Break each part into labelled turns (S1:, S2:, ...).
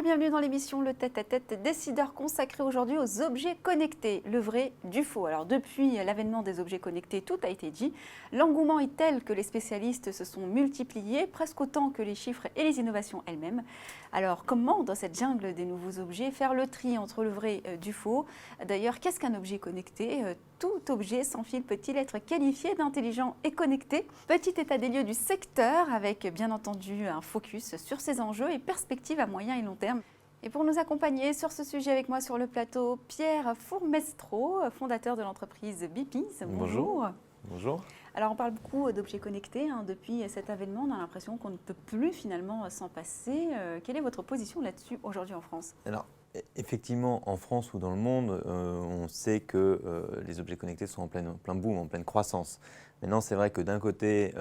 S1: bienvenue dans l'émission Le Tête-à-Tête décideur consacré aujourd'hui aux objets connectés, le vrai du faux. Alors depuis l'avènement des objets connectés, tout a été dit. L'engouement est tel que les spécialistes se sont multipliés, presque autant que les chiffres et les innovations elles-mêmes. Alors comment, dans cette jungle des nouveaux objets, faire le tri entre le vrai du faux? D'ailleurs, qu'est-ce qu'un objet connecté? Tout objet sans fil peut-il être qualifié d'intelligent et connecté? Petit état des lieux du secteur avec bien entendu un focus sur ces enjeux et perspectives à moyen et long terme. Et pour nous accompagner sur ce sujet avec moi sur le plateau, Pierre Fourmestro, fondateur de l'entreprise Beepies. Bonjour.
S2: Bonjour.
S1: Alors on parle beaucoup d'objets connectés. Depuis cet avènement, on a l'impression qu'on ne peut plus finalement s'en passer. Quelle est votre position là-dessus aujourd'hui en France?
S2: Alors, effectivement, en France ou dans le monde, on sait que les objets connectés sont en plein boom, en pleine croissance. Maintenant, c'est vrai que d'un côté,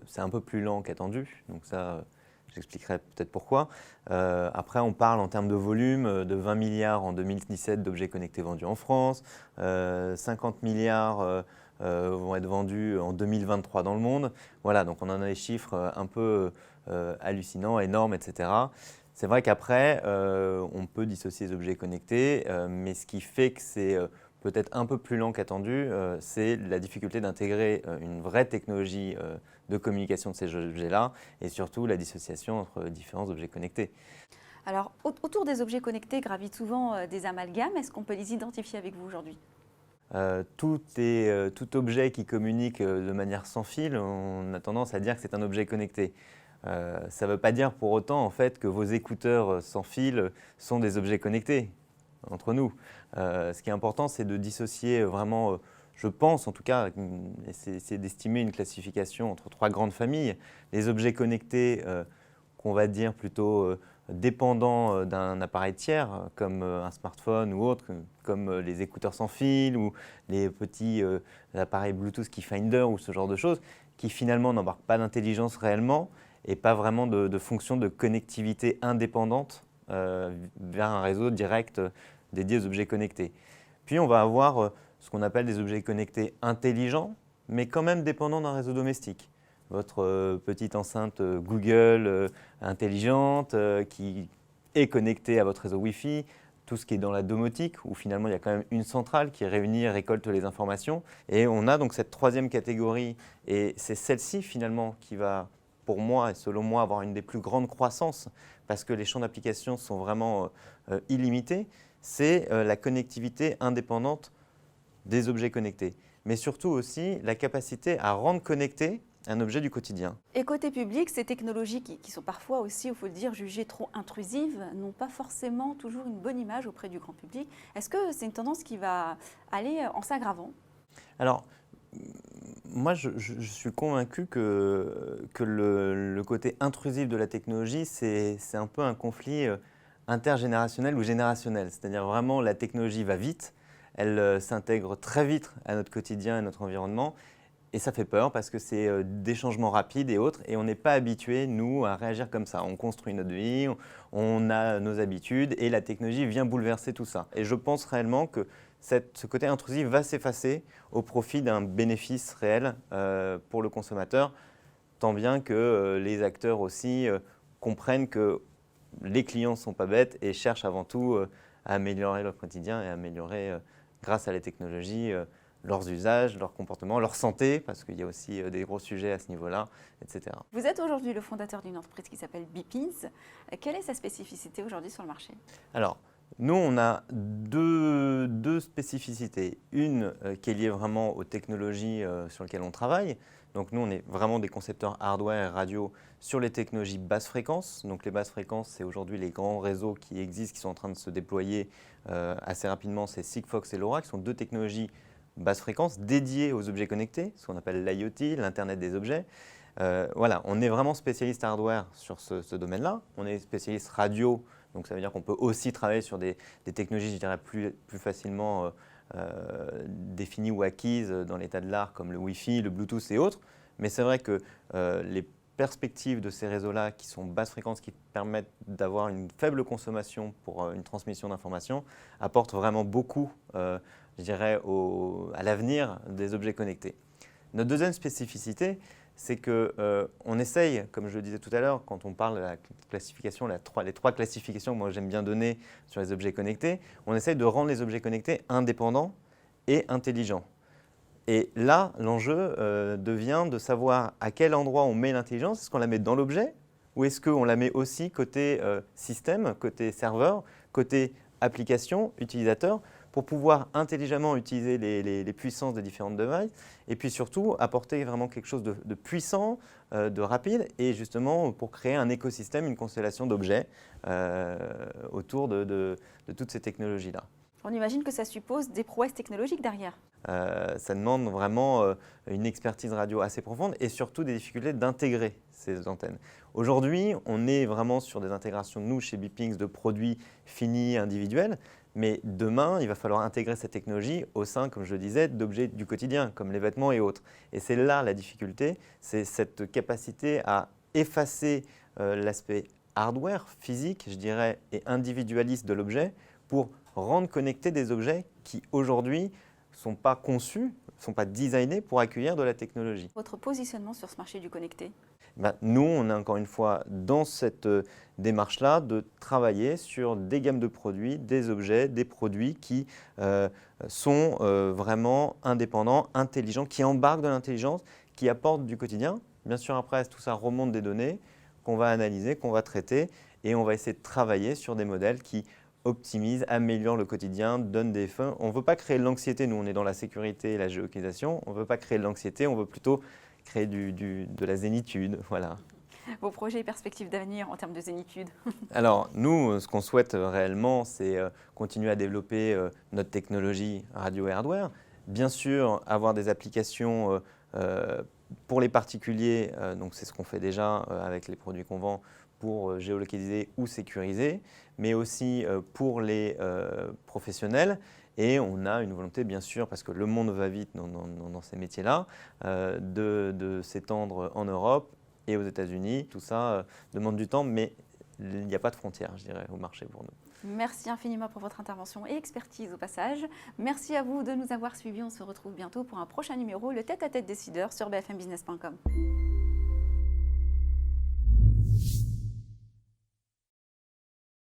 S2: c'est un peu plus lent qu'attendu. Donc ça, j'expliquerai peut-être pourquoi. Après, on parle en termes de volume de 20 milliards en 2017 d'objets connectés vendus en France, 50 milliards vont être vendus en 2023 dans le monde. Voilà, donc on en a des chiffres un peu hallucinants, énormes, etc. C'est vrai qu'après, on peut dissocier les objets connectés, mais ce qui fait que c'est peut-être un peu plus lent qu'attendu, c'est la difficulté d'intégrer une vraie technologie de communication de ces objets-là et surtout la dissociation entre différents objets connectés.
S1: Alors, autour des objets connectés gravitent souvent des amalgames. Est-ce qu'on peut les identifier avec vous aujourd'hui?
S2: Tout objet qui communique de manière sans fil, on a tendance à dire que c'est un objet connecté. Ça ne veut pas dire pour autant en fait, que vos écouteurs sans fil sont des objets connectés entre nous. Ce qui est important, c'est de dissocier vraiment, je pense en tout cas, c'est d'estimer une classification entre trois grandes familles. Les objets connectés qu'on va dire plutôt dépendants d'un appareil tiers, comme un smartphone ou autre, comme les écouteurs sans fil ou les petits appareils Bluetooth Keyfinder ou ce genre de choses, qui finalement n'embarquent pas d'intelligence réellement et pas vraiment de fonction de connectivité indépendante vers un réseau direct dédié aux objets connectés. Puis on va avoir ce qu'on appelle des objets connectés intelligents, mais quand même dépendants d'un réseau domestique. Votre petite enceinte Google intelligente qui est connectée à votre réseau Wi-Fi, tout ce qui est dans la domotique, où finalement il y a quand même une centrale qui réunit et récolte les informations. Et on a donc cette troisième catégorie, et c'est celle-ci finalement qui va, pour moi et selon moi, avoir une des plus grandes croissances, parce que les champs d'application sont vraiment illimités, c'est la connectivité indépendante des objets connectés. Mais surtout aussi la capacité à rendre connecté un objet du quotidien.
S1: Et côté public, ces technologies qui sont parfois aussi, il faut le dire, jugées trop intrusives, n'ont pas forcément toujours une bonne image auprès du grand public. Est-ce que c'est une tendance qui va aller en s'aggravant?
S2: Alors, moi, je suis convaincu que le côté intrusif de la technologie, c'est un peu un conflit intergénérationnel ou générationnel. C'est-à-dire vraiment, la technologie va vite, elle s'intègre très vite à notre quotidien et à notre environnement. Et ça fait peur parce que c'est des changements rapides et autres, et on n'est pas habitué, nous, à réagir comme ça. On construit notre vie, on a nos habitudes, et la technologie vient bouleverser tout ça. Et je pense réellement que ce côté intrusif va s'effacer au profit d'un bénéfice réel pour le consommateur, tant bien que les acteurs aussi comprennent que les clients ne sont pas bêtes et cherchent avant tout à améliorer leur quotidien et à améliorer, grâce à la technologie, leurs usages, leur comportement, leur santé, parce qu'il y a aussi des gros sujets à ce niveau-là, etc.
S1: Vous êtes aujourd'hui le fondateur d'une entreprise qui s'appelle Beepies. Quelle est sa spécificité aujourd'hui sur le marché?
S2: Alors, nous, on a deux spécificités. Une qui est liée vraiment aux technologies sur lesquelles on travaille. Donc nous, on est vraiment des concepteurs hardware et radio sur les technologies basse fréquence. Donc les basses fréquences, c'est aujourd'hui les grands réseaux qui existent, qui sont en train de se déployer assez rapidement. C'est Sigfox et LoRa, qui sont deux technologies basse fréquence dédiées aux objets connectés, ce qu'on appelle l'IoT, l'Internet des objets. Voilà, on est vraiment spécialiste hardware sur ce domaine-là. On est spécialiste radio, donc ça veut dire qu'on peut aussi travailler sur des technologies, je dirais, plus facilement définies ou acquises dans l'état de l'art, comme le Wi-Fi, le Bluetooth et autres. Mais c'est vrai que les perspectives de ces réseaux-là, qui sont basse fréquence, qui permettent d'avoir une faible consommation pour une transmission d'informations, apportent vraiment beaucoup, je dirais, à l'avenir des objets connectés. Notre deuxième spécificité, c'est qu'on essaye, comme je le disais tout à l'heure, quand on parle de la classification, les trois classifications que moi j'aime bien donner sur les objets connectés, on essaye de rendre les objets connectés indépendants et intelligents. Et là, l'enjeu devient de savoir à quel endroit on met l'intelligence. Est-ce qu'on la met dans l'objet ou est-ce qu'on la met aussi côté système, côté serveur, côté application, utilisateur, pour pouvoir intelligemment utiliser les puissances des différentes devices et puis surtout apporter vraiment quelque chose de puissant, de rapide et justement pour créer un écosystème, une constellation d'objets autour de toutes ces technologies-là.
S1: On imagine que ça suppose des prouesses technologiques derrière.
S2: Ça demande vraiment une expertise radio assez profonde et surtout des difficultés d'intégrer ces antennes. Aujourd'hui, on est vraiment sur des intégrations, nous, chez Beepinks, de produits finis individuels, mais demain, il va falloir intégrer cette technologie au sein, comme je le disais, d'objets du quotidien, comme les vêtements et autres. Et c'est là la difficulté, c'est cette capacité à effacer l'aspect hardware, physique, je dirais, et individualiste de l'objet pour rendre connectés des objets qui, aujourd'hui, ne sont pas conçus, ne sont pas designés pour accueillir de la technologie.
S1: Votre positionnement sur ce marché du connecté?
S2: Nous, on est encore une fois dans cette démarche-là de travailler sur des gammes de produits, des objets, des produits qui sont vraiment indépendants, intelligents, qui embarquent de l'intelligence, qui apportent du quotidien. Bien sûr, après, tout ça remonte des données qu'on va analyser, qu'on va traiter et on va essayer de travailler sur des modèles qui optimisent, améliorent le quotidien, donnent des fins. On ne veut pas créer de l'anxiété, nous on est dans la sécurité et la géolocalisation, on ne veut pas créer de l'anxiété, on veut plutôt créer de la zénitude, voilà.
S1: Vos projets et perspectives d'avenir en termes de zénitude?
S2: Alors nous, ce qu'on souhaite réellement, c'est continuer à développer notre technologie radio et hardware. Bien sûr, avoir des applications pour les particuliers, donc c'est ce qu'on fait déjà avec les produits qu'on vend, pour géolocaliser ou sécuriser, mais aussi pour les professionnels. Et on a une volonté, bien sûr, parce que le monde va vite dans ces métiers-là, de s'étendre en Europe et aux États-Unis. Tout ça demande du temps, mais il n'y a pas de frontières, je dirais, au marché pour nous.
S1: Merci infiniment pour votre intervention et expertise au passage. Merci à vous de nous avoir suivis. On se retrouve bientôt pour un prochain numéro, le tête-à-tête décideur sur bfmbusiness.com.